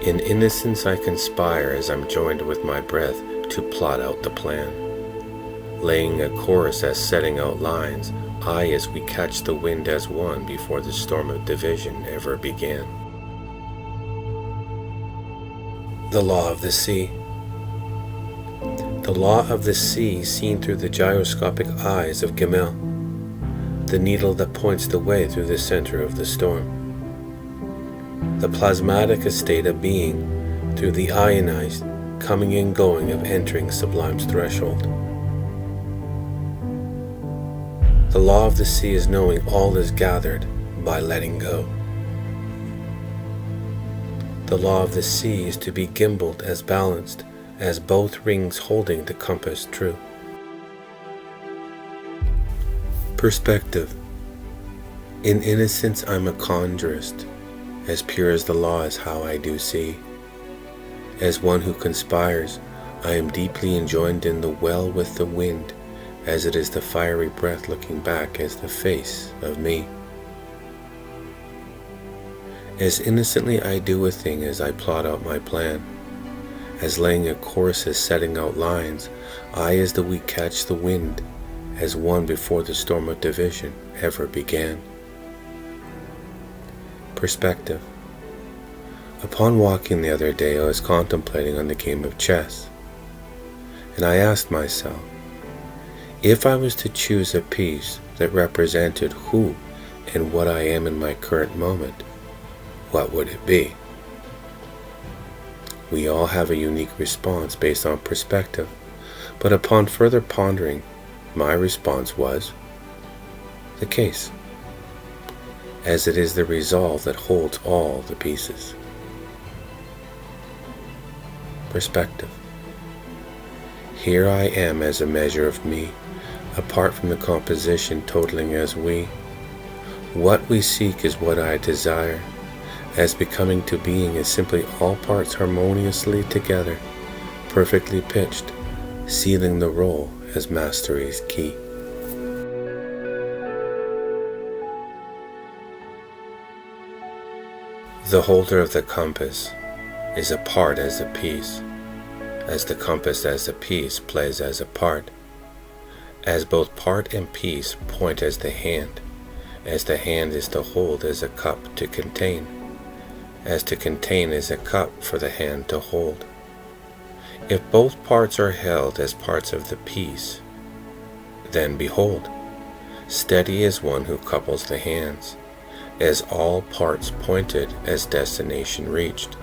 In innocence I conspire as I'm joined with my breath to plot out the plan, laying a course as setting out lines, I as we catch the wind as one before the storm of division ever began. The law of the sea. The law of the sea seen through the gyroscopic eyes of Gamel, the needle that points the way through the center of the storm. The plasmatic estate of being through the ionized coming and going of entering sublime's threshold. The law of the sea is knowing all is gathered by letting go. The law of the sea is to be gimbaled as balanced as both rings holding the compass true. Perspective. In innocence I'm a conjurist, as pure as the law is how I do see. As one who conspires, I am deeply enjoined in the well with the wind, as it is the fiery breath looking back as the face of me. As innocently I do a thing as I plot out my plan, as laying a course as setting out lines, I as the weak catch the wind, as one before the storm of division ever began. Perspective. Upon walking the other day, I was contemplating on the game of chess, and I asked myself, if I was to choose a piece that represented who and what I am in my current moment, what would it be? We all have a unique response based on perspective, but upon further pondering, my response was the case, as it is the resolve that holds all the pieces. Perspective. Here I am as a measure of me, apart from the composition totaling as we. What we seek is what I desire, as becoming to being is simply all parts harmoniously together, perfectly pitched, sealing the role as mastery's key. The holder of the compass is a part as a piece, as the compass as a piece plays as a part, as both part and piece point as the hand is to hold as a cup to contain, as to contain is a cup for the hand to hold. If both parts are held as parts of the piece, then behold, steady is one who couples the hands, as all parts pointed as destination reached,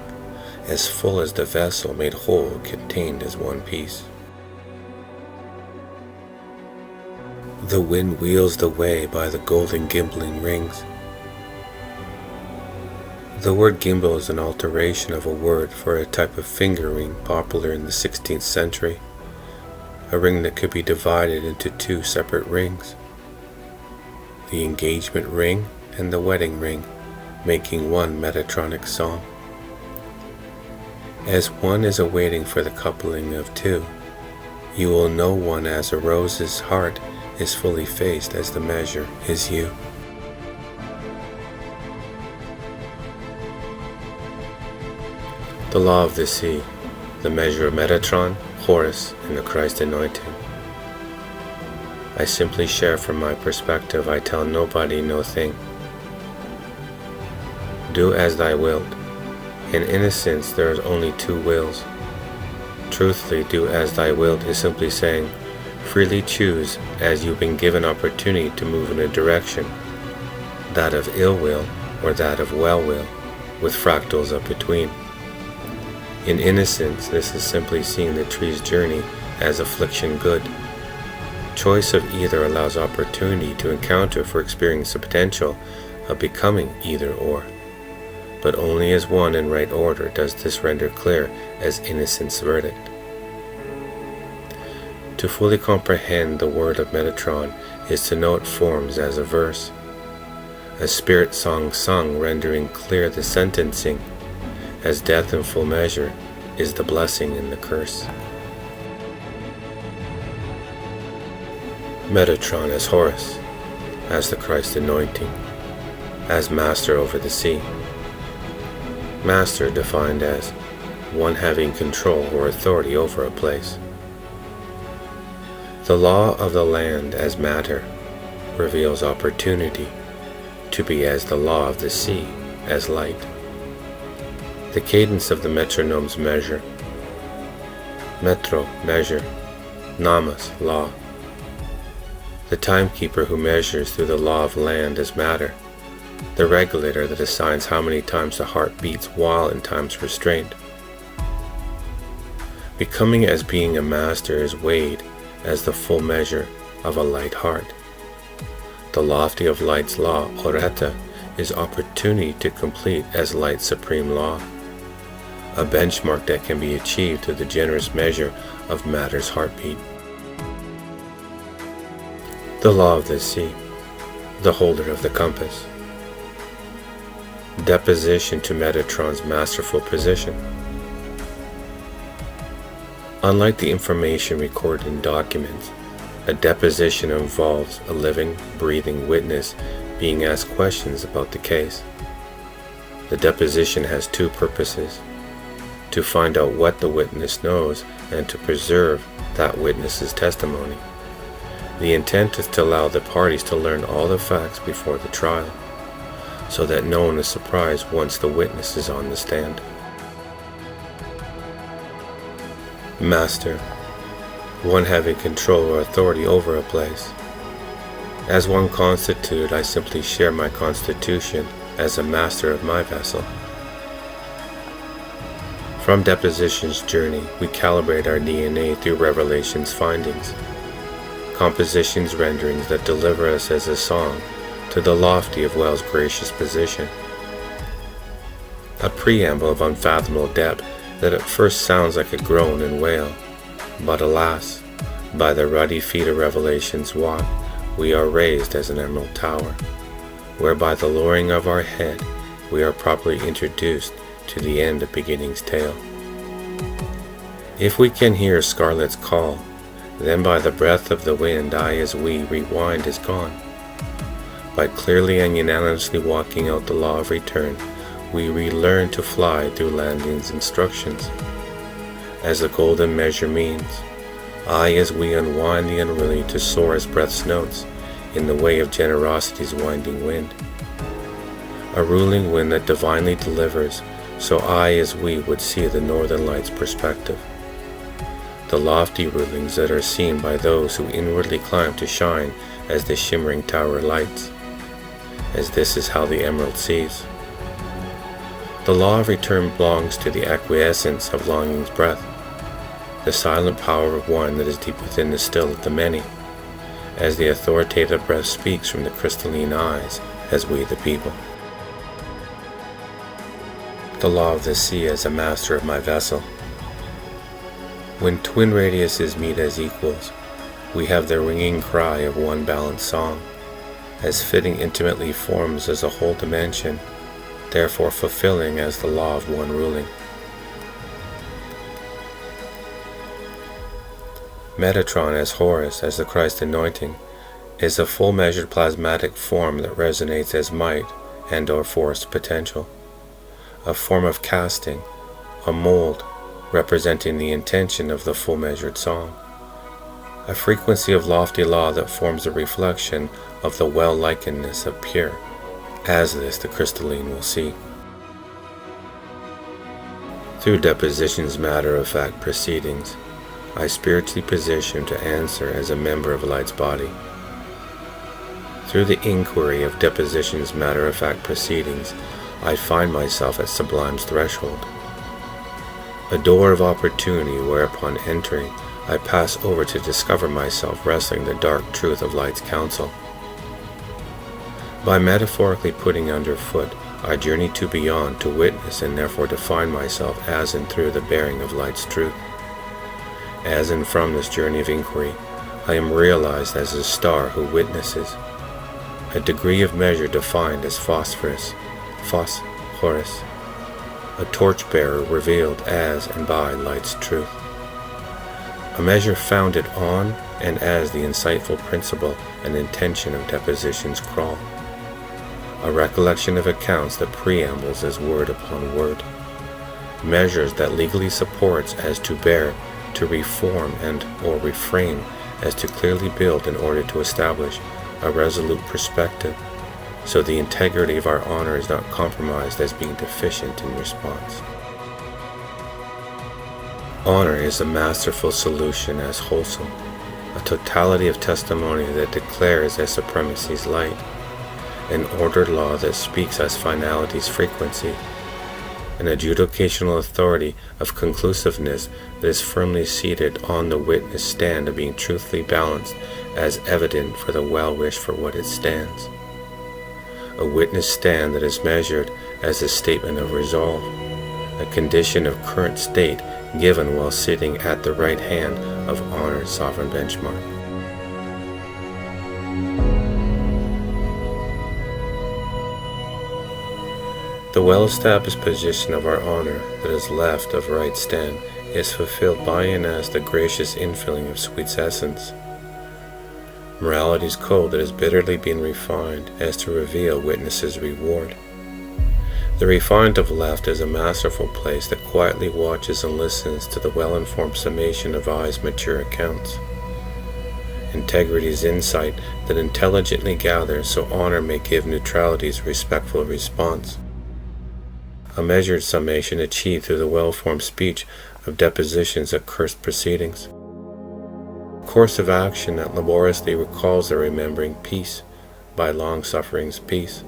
as full as the vessel made whole contained as one piece. The wind wheels the way by the golden gimbling rings. The word gimbal is an alteration of a word for a type of finger ring popular in the 16th century, a ring that could be divided into two separate rings, the engagement ring and the wedding ring, making one Metatronic song. As one is awaiting for the coupling of two, you will know one as a rose's heart is fully faced as the measure is you. The law of the sea, the measure of Metatron, Horus, and the Christ anointing. I simply share from my perspective, I tell nobody no thing. Do as thy wilt. In innocence there is only two wills. Truthfully, do as thy wilt is simply saying, freely choose as you've been given opportunity to move in a direction, that of ill will or that of well will, with fractals up between. In innocence, this is simply seeing the tree's journey as affliction good. Choice of either allows opportunity to encounter for experiencing the potential of becoming either or. But only as one in right order does this render clear as innocence verdict. To fully comprehend the word of Metatron is to know it forms as a verse, a spirit song sung rendering clear the sentencing, as death in full measure is the blessing and the curse. Metatron as Horus, as the Christ anointing, as master over the sea. Master defined as one having control or authority over a place. The law of the land as matter reveals opportunity to be as the law of the sea as light. The cadence of the metronome's measure. Metro, measure. Namas, law. The timekeeper who measures through the law of land as matter. The regulator that assigns how many times the heart beats while in time's restraint. Becoming as being a master is weighed as the full measure of a light heart. The lofty of light's law, oreta, is opportunity to complete as light's supreme law, a benchmark that can be achieved through the generous measure of matter's heartbeat. The law of the sea, the holder of the compass. Deposition to Metatron's masterful position. Unlike the information recorded in documents, a deposition involves a living, breathing witness being asked questions about the case. The deposition has two purposes: to find out what the witness knows and to preserve that witness's testimony. The intent is to allow the parties to learn all the facts before the trial, so that no one is surprised once the witness is on the stand. Master, one having control or authority over a place. As one constituted, I simply share my constitution as a master of my vessel. From deposition's journey, we calibrate our DNA through revelation's findings, composition's renderings that deliver us as a song to the lofty of well's gracious position. A preamble of unfathomable depth that at first sounds like a groan and wail, but alas, by the ruddy feet of revelation's walk, we are raised as an emerald tower, where by the lowering of our head, we are properly introduced to the end of beginning's tale. If we can hear scarlet's call, then by the breath of the wind, I as we rewind is gone. By clearly and unanimously walking out the law of return, we relearn to fly through landing's instructions. As the golden measure means, I as we unwind the unwilling to soar as breath's notes in the way of generosity's winding wind. A ruling wind that divinely delivers, so I as we would see the northern lights' perspective. The lofty rulings that are seen by those who inwardly climb to shine as the shimmering tower lights, as this is how the emerald sees. The law of return belongs to the acquiescence of longing's breath, the silent power of one that is deep within the still of the many, as the authoritative breath speaks from the crystalline eyes as we the people. The law of the sea as a master of my vessel. When twin radiuses meet as equals, we have the ringing cry of one balanced song, as fitting intimately forms as a whole dimension, therefore fulfilling as the law of one ruling. Metatron as Horus, as the Christ anointing, is a full-measured plasmatic form that resonates as might and or force potential, a form of casting, a mold representing the intention of the full-measured song, a frequency of lofty law that forms a reflection of the well-likeness of pure, as this the crystalline will see. Through deposition's matter-of-fact proceedings, I spiritually position to answer as a member of light's body. Through the inquiry of deposition's matter-of-fact proceedings, I find myself at sublime's threshold, a door of opportunity whereupon entering, I pass over to discover myself wrestling the dark truth of light's counsel. By metaphorically putting underfoot, I journey to beyond to witness and therefore define myself as and through the bearing of light's truth. As and from this journey of inquiry, I am realized as a star who witnesses, a degree of measure defined as phosphorus, phos-horus, a torchbearer revealed as and by light's truth, a measure founded on and as the insightful principle and intention of deposition's crawl, a recollection of accounts that preambles as word upon word, measures that legally supports as to bear, to reform and or reframe as to clearly build in order to establish a resolute perspective, so the integrity of our honor is not compromised as being deficient in response. Honor is a masterful solution as wholesome, a totality of testimony that declares as supremacy's light, an ordered law that speaks as finality's frequency, an adjudicational authority of conclusiveness that is firmly seated on the witness stand of being truthfully balanced as evident for the well-wish for what it stands. A witness stand that is measured as a statement of resolve, a condition of current state given while sitting at the right hand of honor's sovereign benchmark. The well-established position of our honor that is left of right stand is fulfilled by and as the gracious infilling of sweet's essence. Morality's code that is bitterly being refined as to reveal witness's reward. The refined of left is a masterful place that quietly watches and listens to the well-informed summation of eyes' mature accounts. Integrity's insight that intelligently gathers so honor may give neutrality's respectful response. A measured summation achieved through the well-formed speech of depositions of cursed proceedings. Course of action that laboriously recalls the remembering peace by long-suffering's peace.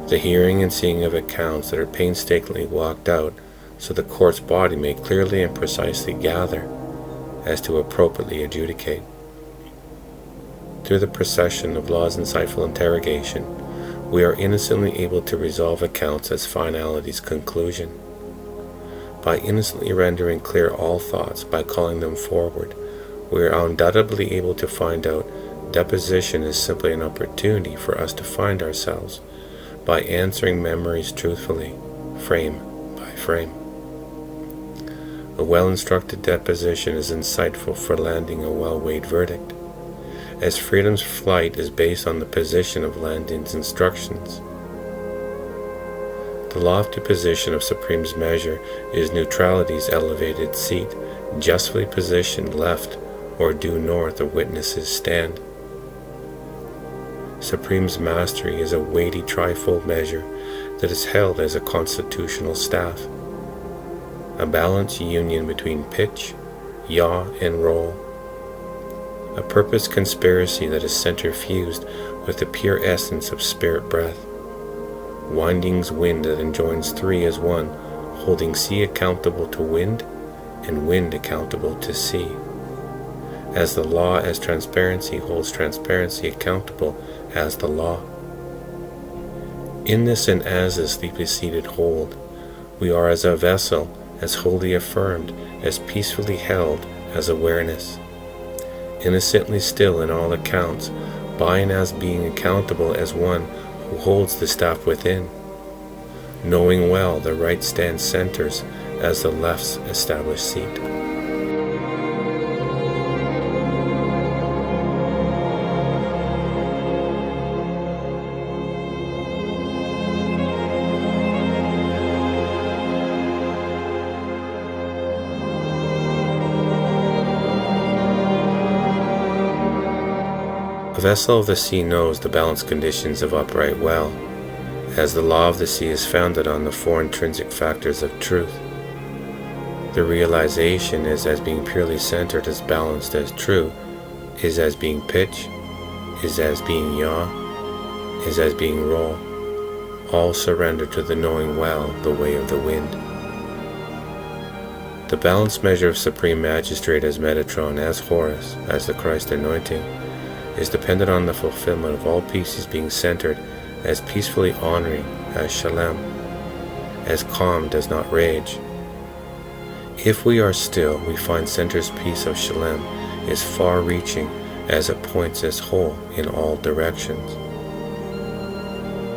The hearing and seeing of accounts that are painstakingly walked out so the court's body may clearly and precisely gather as to appropriately adjudicate. Through the procession of law's insightful interrogation, we are innocently able to resolve accounts as finality's conclusion. By innocently rendering clear all thoughts, by calling them forward, we are undoubtedly able to find out deposition is simply an opportunity for us to find ourselves by answering memories truthfully, frame by frame. A well-instructed deposition is insightful for landing a well-weighed verdict, as freedom's flight is based on the position of landing's instructions. The lofty position of Supreme's measure is neutrality's elevated seat, justly positioned left or due north of witness's stand. Supreme's mastery is a weighty trifold measure that is held as a constitutional staff, a balanced union between pitch, yaw, and roll, a purpose conspiracy that is centrifused with the pure essence of spirit breath, winding's wind that enjoins three as one, holding sea accountable to wind and wind accountable to sea, as the law as transparency holds transparency accountable as the law. In this and as this deeply seated hold, we are as a vessel, as wholly affirmed, as peacefully held as awareness, innocently still in all accounts, by and as being accountable as one who holds the staff within, knowing well the right stand centers as the left's established seat. The vessel of the sea knows the balanced conditions of upright well, as the law of the sea is founded on the four intrinsic factors of truth. The realization is as being purely centered, as balanced as true, is as being pitch, is as being yaw, is as being roll, all surrender to the knowing well the way of the wind. The balanced measure of Supreme Magistrate as Metatron, as Horus, as the Christ anointing, is dependent on the fulfillment of all pieces being centered as peacefully honoring as Shalem, as calm does not rage. If we are still, we find center's peace of Shalem is far-reaching as it points as whole in all directions.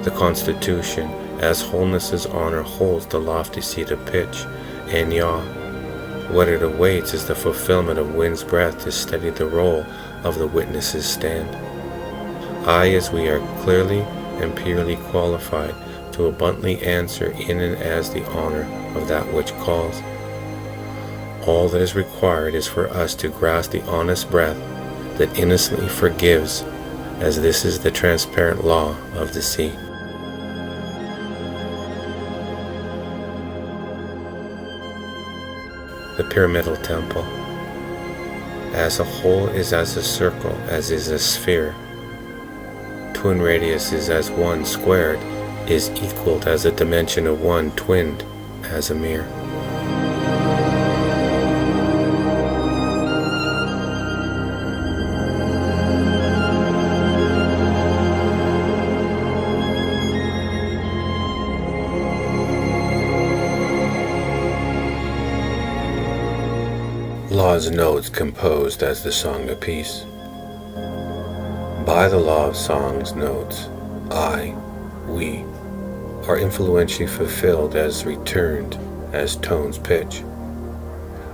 The Constitution, as wholeness's honor holds the lofty seat of pitch and yaw. What it awaits is the fulfillment of wind's breath to steady the roll of the witness's stand. I, as we are clearly and purely qualified to abundantly answer in and as the honor of that which calls. All that is required is for us to grasp the honest breath that innocently forgives, as this is the transparent law of the sea. The pyramidal temple. As a whole is as a circle, as is a sphere. Twin radius is as one squared, is equaled as a dimension of one twinned as a mirror. Law's notes composed as the song of peace. By the law of song's notes, I, we, are influentially fulfilled as returned as tone's pitch.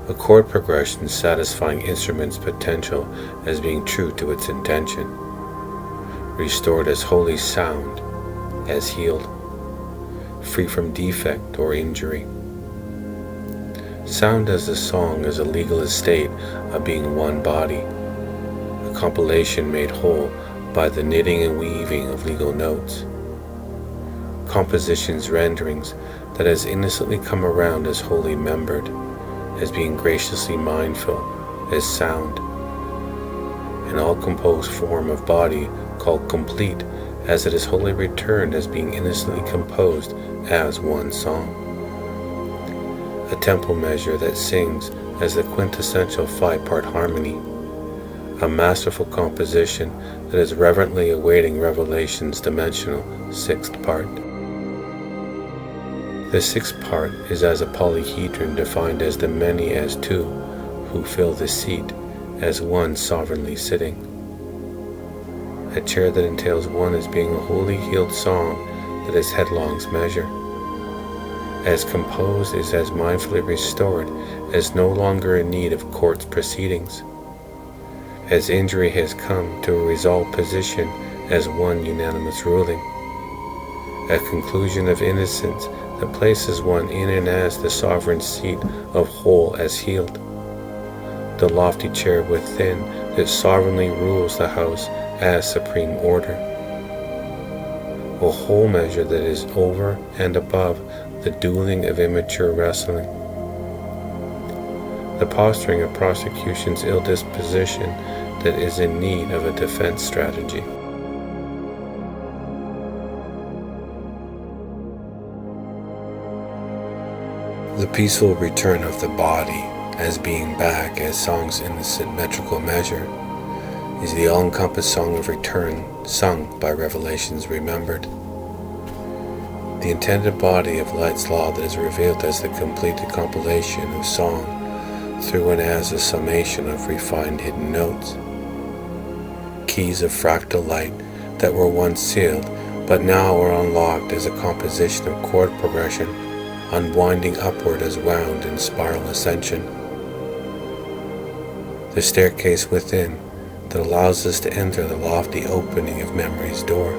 A chord progression satisfying instrument's potential as being true to its intention. Restored as holy sound, as healed, free from defect or injury. Sound as a song is a legal estate of being one body, a compilation made whole by the knitting and weaving of legal notes. Composition's renderings that has innocently come around as wholly membered, as being graciously mindful, as sound. An all-composed form of body called complete, as it is wholly returned as being innocently composed as one song. A temple measure that sings as the quintessential 5-part harmony, a masterful composition that is reverently awaiting revelation's dimensional 6th part. The 6th part is as a polyhedron defined as the many as two who fill the seat as one sovereignly sitting. A chair that entails one as being a wholly healed song that is headlong's measure. As composed is as mindfully restored as no longer in need of court's proceedings. As injury has come to a resolved position as one unanimous ruling. A conclusion of innocence that places one in and as the sovereign seat of whole as healed. The lofty chair within that sovereignly rules the house as supreme order. A whole measure that is over and above the dueling of immature wrestling. The posturing of prosecution's ill disposition that is in need of a defense strategy. The peaceful return of the body as being back as song's innocent metrical measure is the all-encompassed song of return sung by revelations remembered. The intended body of light's law that is revealed as the completed compilation of song through and as a summation of refined hidden notes. Keys of fractal light that were once sealed but now are unlocked as a composition of chord progression unwinding upward as wound in spiral ascension. The staircase within that allows us to enter the lofty opening of memory's door.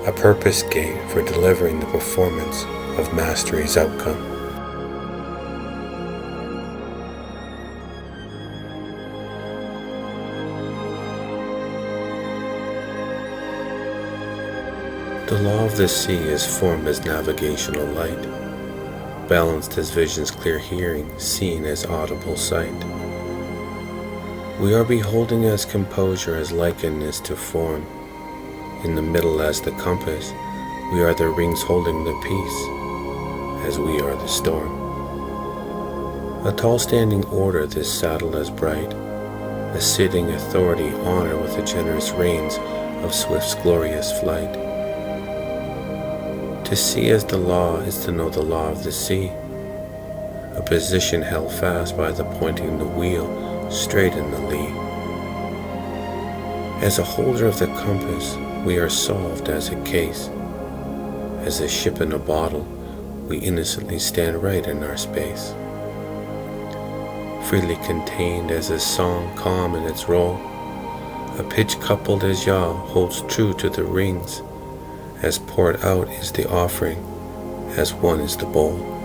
A purpose gate for delivering the performance of mastery's outcome. The law of the sea is formed as navigational light, balanced as vision's clear hearing, seen as audible sight. We are beholding as composure as likeness to form. In the middle as the compass, we are the rings holding the peace, as we are the storm. A tall standing order this saddle as bright, a sitting authority honor with the generous reins of swift's glorious flight. To see as the law is to know the law of the sea, a position held fast by the pointing the wheel straight in the lee. As a holder of the compass, we are solved as a case. As a ship in a bottle, we innocently stand right in our space. Freely contained as a song calm in its roll, a pitch coupled as yaw holds true to the rings, As poured out is the offering, as one is the bowl.